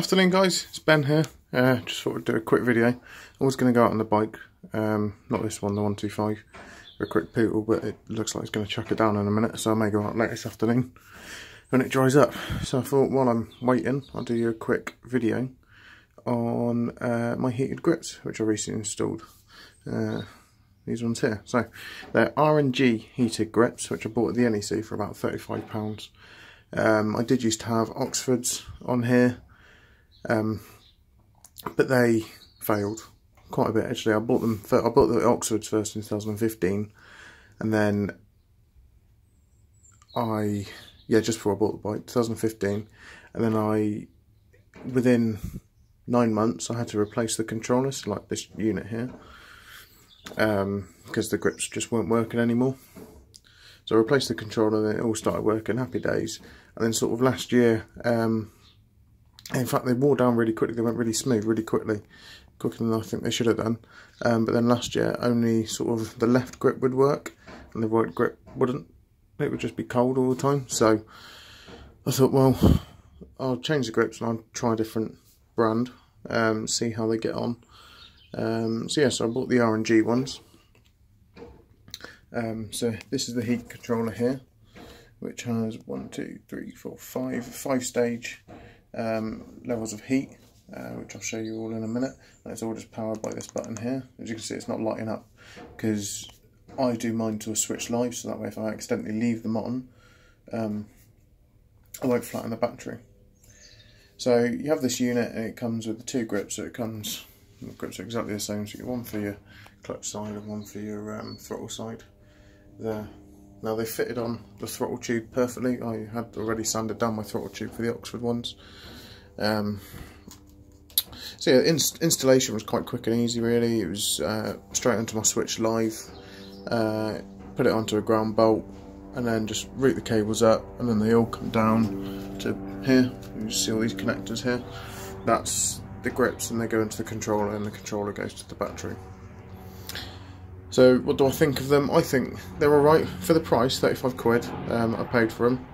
Afternoon guys, it's Ben here. Just thought I'd do a quick video. I was going to go out on the bike, not this one, the 125, for a quick poodle, but it looks like it's going to chuck it down in a minute, so I may go out late this afternoon when it dries up. So I thought while I'm waiting, I'll do you a quick video on my heated grips, which I recently installed. These ones here. So they're R&G heated grips, which I bought at the NEC for about £35. I did used to have Oxfords on here, but they failed quite a bit actually. I bought the Oxfords first in 2015, and then just before I bought the bike, 2015, and then within 9 months I had to replace the controllers, like this unit here, because the grips just weren't working anymore. So I replaced the controller, then it all started working, happy days. And then sort of last year, in fact they wore down really quickly, they went really smooth really quickly, quicker than I think they should have done. But then last year only sort of the left grip would work and the right grip wouldn't. It would just be cold all the time. So I thought, well, I'll change the grips and I'll try a different brand, see how they get on. So I bought the R&G ones. So this is the heat controller here, which has 5 stage levels of heat, which I'll show you all in a minute. And it's all just powered by this button here. As you can see, it's not lighting up because I do mine to a switch live, so that way if I accidentally leave them on, I won't flatten the battery. So you have this unit and it comes with the 2 grips, so the grips are exactly the same, so you get one for your clutch side and one for your throttle side there. Now they fitted on the throttle tube perfectly. I had already sanded down my throttle tube for the Oxford ones. So yeah, installation was quite quick and easy really. It was straight onto my switch live, put it onto a ground bolt, and then just route the cables up, and then they all come down to here. You see all these connectors here. That's the grips, and they go into the controller, and the controller goes to the battery. So what do I think of them? I think they're alright for the price, 35 quid. I paid for them.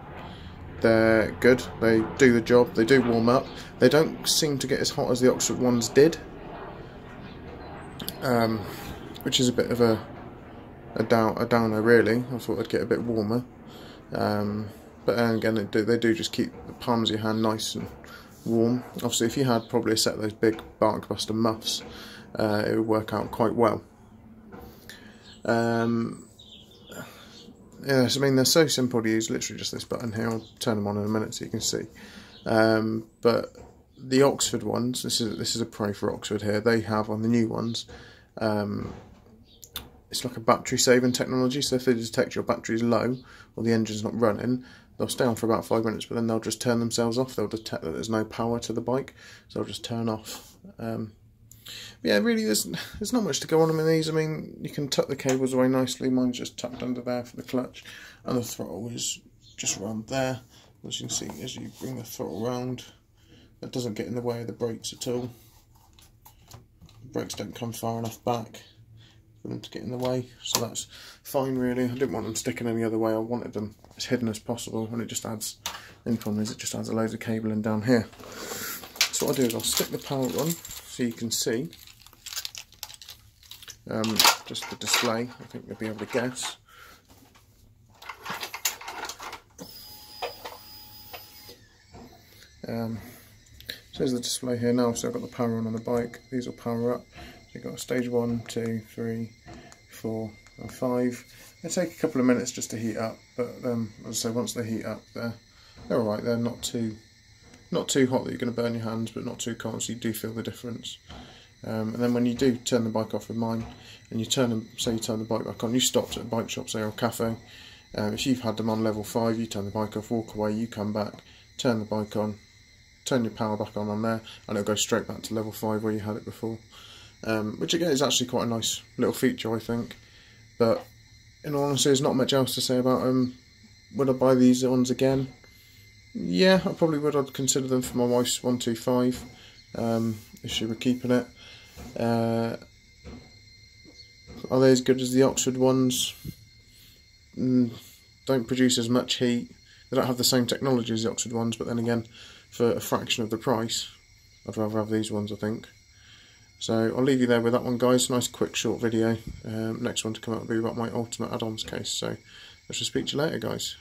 They're good, they do the job, they do warm up. They don't seem to get as hot as the Oxford ones did, which is a bit of a downer really. I thought they'd get a bit warmer. But then again, they do just keep the palms of your hand nice and warm. Obviously if you had probably a set of those big Bark Buster muffs, it would work out quite well. Yes, I mean they're so simple to use, literally just this button here. I'll turn them on in a minute so you can see. But the Oxford ones, this is a pro for Oxford here, they have on the new ones, it's like a battery saving technology, so if they detect your battery's low or the engine's not running, they'll stay on for about 5 minutes, but then they'll just turn themselves off. They'll detect that there's no power to the bike, so they'll just turn off. Yeah, really, there's not much to go on in these. I mean, you can tuck the cables away nicely. Mine's just tucked under there for the clutch, and the throttle is just around there. As you can see, as you bring the throttle around, that doesn't get in the way of the brakes at all. The brakes don't come far enough back for them to get in the way, so that's fine really. I didn't want them sticking any other way. I wanted them as hidden as possible, and it just adds, the only problem is it just adds a load of cabling down here. So what I'll do is I'll stick the power on so you can see. Just the display, I think you'll be able to guess. So there's the display here now, so I've got the power on the bike. These will power up. So you've got stage 1, 2, 3, 4 and 5. They take a couple of minutes just to heat up, but as I say, once they heat up they're alright. They're not too hot that you're going to burn your hands, but not too cold, so you do feel the difference. And then when you do turn the bike off with mine, and you turn the bike back on, you stopped at a bike shop, say, or a cafe. If you've had them on level 5, you turn the bike off, walk away, you come back, turn the bike on, turn your power back on there, and it'll go straight back to level 5 where you had it before. Which again is actually quite a nice little feature, I think. But in all honesty, there's not much else to say about them. Would I buy these ones again? Yeah, I probably would. I'd consider them for my wife's 125 if she were keeping it. Are they as good as the Oxford ones? Don't produce as much heat. They don't have the same technology as the Oxford ones, but then again, for a fraction of the price, I'd rather have these ones, I think. So I'll leave you there with that one, guys. Nice quick short video. Next one to come out will be about my Ultimate Add-ons case. So I shall speak to you later, guys.